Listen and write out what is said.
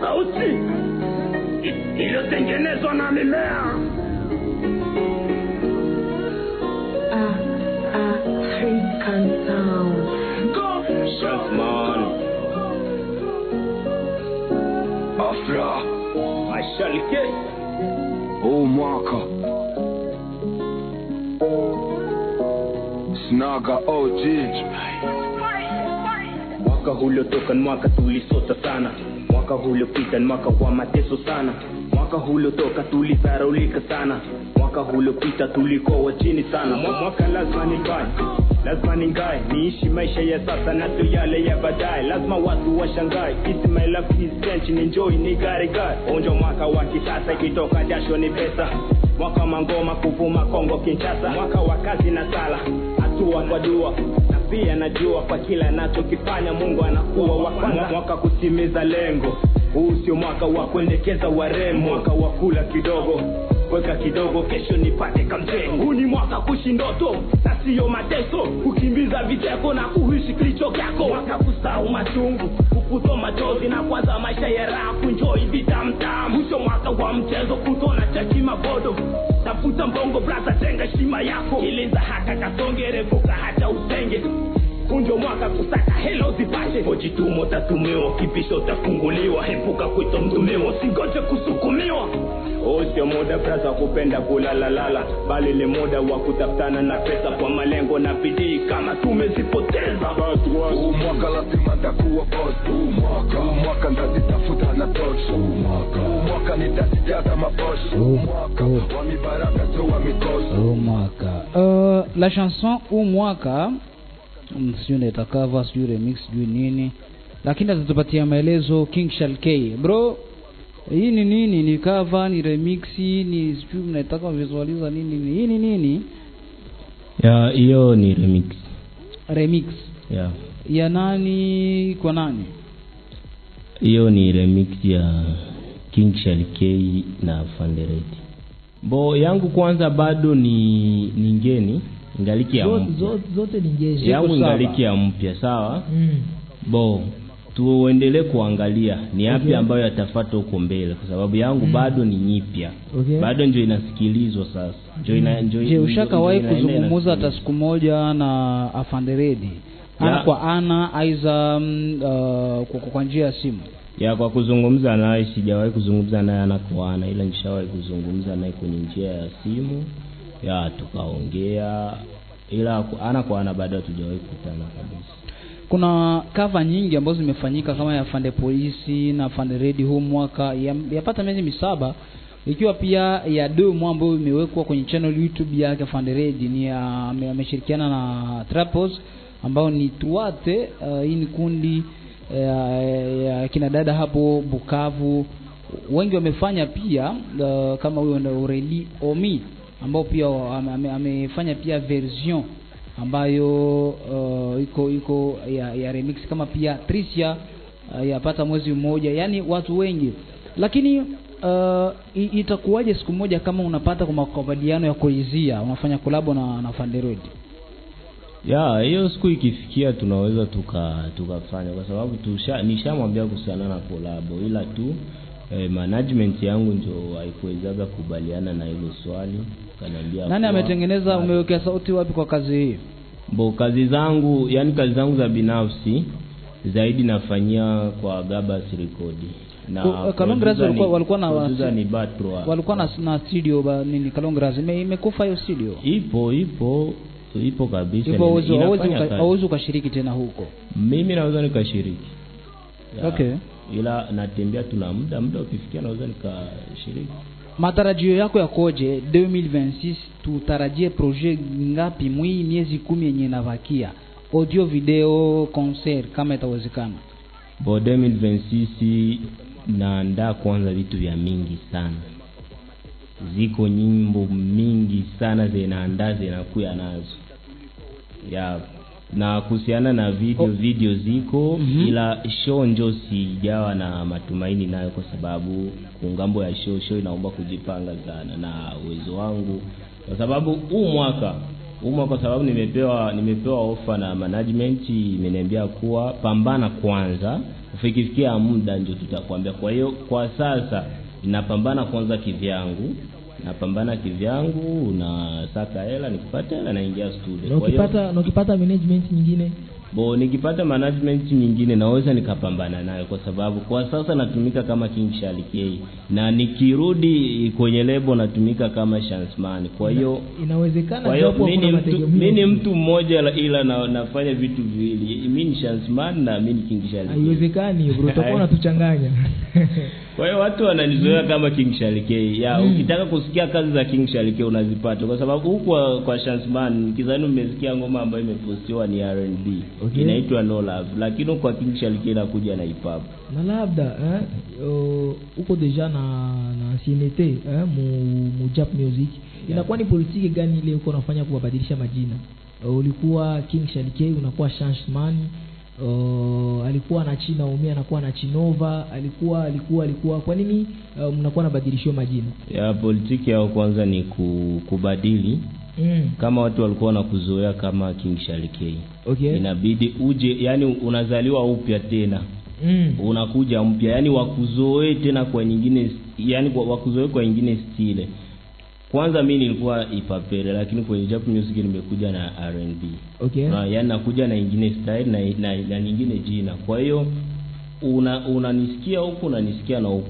Sauti iliyotengenezwa na mimea. African sound. Go chef man. Afra Mashalike mwaka Snaga OG. Mwaka uliotoka ni mwaka tulisota sana. Mwaka uliopita ni mwaka wa mateso sana. Mwaka uliotoka tulidharaulika sana. Mwaka uliopita tulikuwa chini sana. Mwaka lazima nibaye, lazima ningae, niishi maisha ya sasa na sio yale ya baadaye. Lazima watu washangae, it's my life is tension, enjoy ni gari. Onjo mwaka wa kisasa, ikitoka jasho ni pesa. Mwaka mangoma kuvuma Kongo Kinshasa. Mwaka wa kazi na sala, hatua kwa dua, na pia najua kwa kila ninachokifanya Mungu anakuwa wa kwanza. Mwaka kutimiza lengo, huu sio mwaka wa kuendekeza warembo. Mwaka wa kula kidogo, weka kidogo, kesho nipate kamjengo. Huu ni mwaka kuishi ndoto, na sio mateso, kukimbiza viteko na kuishi kilicho kyako. Mwaka kusahau machungu, kufuta machozi na kwanza maisha ya raha, enjoy vitamtamu. Mwisho mwaka wa mchezo, kutona cheki mabodo, tafuta mbongo brasa, tenga shima yako. Kilinza haka kasonge, refuka hata usenge. Unjo mwaka kusaka hello zipate, ojitumo tatumiwa, kipisho tafunguliwa. Hepuka kuito mtumiwa, singoje kusukumiwa. Sio muda brasa kupenda kulalalala, bali ni muda wa kutafutana na pesa kwa malengo na bidii kama tumezipoteza. Mwaka lazima nitakuwa boss. Mwaka nitatafuta na tosha. Mwaka nitajaza maposho. Mwaka wa mibaraka sio wa mikosi. Mwaka la chanson mwaka sio ndio cover, sio remix, sio nini, lakini atatupatia maelezo King Shal K. Bro, hii ni nini? Ni cover, ni remix, ni sio mnataka visualiza nini? Hii ni nini? Ya hiyo ni remix. Yeah. Ya nani kwa nani? Hiyo ni remix ya King Shal K na Fandereti. Bo yangu kwanza bado ni ngeni, ngaliki ya zote ni ngeni. Yangu ngaliki ya mpya, sawa? Bo tuendelee kuangalia ni yapi ambayo yatafuata huko mbele, kwa sababu yangu bado ni nyipya. Bado ndio inasikilizwa sasa. Je, ushakawahi kuzungumza hata siku moja na Afanderedi? Ana kwa ana aiza kwa njia ya simu? Ya kwa kuzungumza naye sijawahi kuzungumza naye ana kwa ana, ila nishawahi kuzungumza naye kwenye njia ya simu. Ya tukaongea, ila ana kwa ana bado hatujawahi kukutana kabisa. Kuna cover nyingi ambazo zimefanyika kama ya Fande Polisi na Fande Ready huu mwaka, yapata miezi 7, ikiwa pia ya demo ambayo imewekwa kwenye channel YouTube yake Fande Ready. Ni ameshirikiana na Trapos ambao ni Tuate. Hii ni kundi ya kina dada hapo Bukavu. Wengi wamefanya pia kama huyo ndio Aurelie Omi ambao pia amefanya pia version ambayo iko ya remix, kama pia Tricia yapata mwezi mmoja, yani watu wengi. Lakini itakuwaje siku moja kama unapata kwa makubaliano ya kuizia unafanya collab na Fanderodi? Ya hiyo siku ikifikia tunaweza tukafanya, kwa sababu nishamwambia kuhusiana na collab, ila tu management yangu ndio haikuwezaga kubaliana na hilo swali. Kaniambia nani ametengeneza, umeweka sauti wapi kwa kazi hii? Bo kazi zangu, yani kazi zangu za binafsi zaidi nafanyia kwa Gabas Record. Na Kalongras walikuwa na walikuwa na studio nini Kalongras imekufa hiyo studio? Ipo kabisa. Hauwezi ukashiriki tena huko? Mimi naweza nikashiriki. Okay. Ila natembea tuna muda ukifikia naweza nikashiriki. Matarajio yako yakoje 2026? Tutarajie projet ngapi miezi 10 yenye inabakia? Audio, video, concert kama itawezekana. Bo 2026 naandaa kwanza vitu vya mingi sana. Ziko nyimbo mingi sana zinaandaa zinakuya nazo. Ya na kuhusiana na video ziko, ila show ndio sijawa na matumaini nayo, kwa sababu kungambo ya show inaomba kujipanga sana na uwezo wangu, kwa sababu huu kwa sababu nimepewa offer na management, imeniambia kuwa pambana kwanza, ufikifikia muda ndio tutakwambia. Kwa hiyo kwa sasa ninapambana kwanza kivyangu, na saka hela, nikipata hela naingia studio. Na ukipata management nyingine? Nikipata management nyingine naweza nikapambana nayo, kwa sababu kwa sasa natumika kama King Shali K, na nikirudi kwenye lebo natumika kama Chanceman. Kwa hiyo inawezekana japo kuna mategemeo. Mimi ni mtu mmoja ila nafanya vitu viwili. Mimi ni Chanceman na mimi ni King Shali K. Haiwezekani bro, utakuwa unatuchanganya. Kwa hiyo watu wananizoea kama King Shali K. Ukitaka kusikia kazi za King Shali K unazipata, kwa sababu huko kwa Chanceman kizani umesikia ngoma ambayo imepostiwa ni R&B. Okay. Inaitwa No Love, lakini kwa King Shali K inakuja na hip hop. Na labda uko deja na CNT mu Jap Music. Inakuwa ni politiki gani ile uko unafanya kubadilisha majina? Ulikuwa King Shali K, unakuwa Chanceman. Alikuwa na China Umia, anakuwa na Chinova, alikuwa kwa nini mnakuwa na badilisho majina? Ya politiki yao kwanza ni kubadili. Kama watu walikuwa wanakuzoea kama King Shali K. Okay. Inabidi uje, yani unazaliwa upya tena. Unakuja mpya, yani wakuzoe tena kwa nyingine, yani wakuzoe kwa nyingine style. Kwanza mimi nilikuwa ipapere, lakini kwenye Jap Music nimekuja na R&B. Okay. Yani nakuja na nyingine style na nyingine jina. Kwa hiyo unanisikia huko, unanisikia na huko.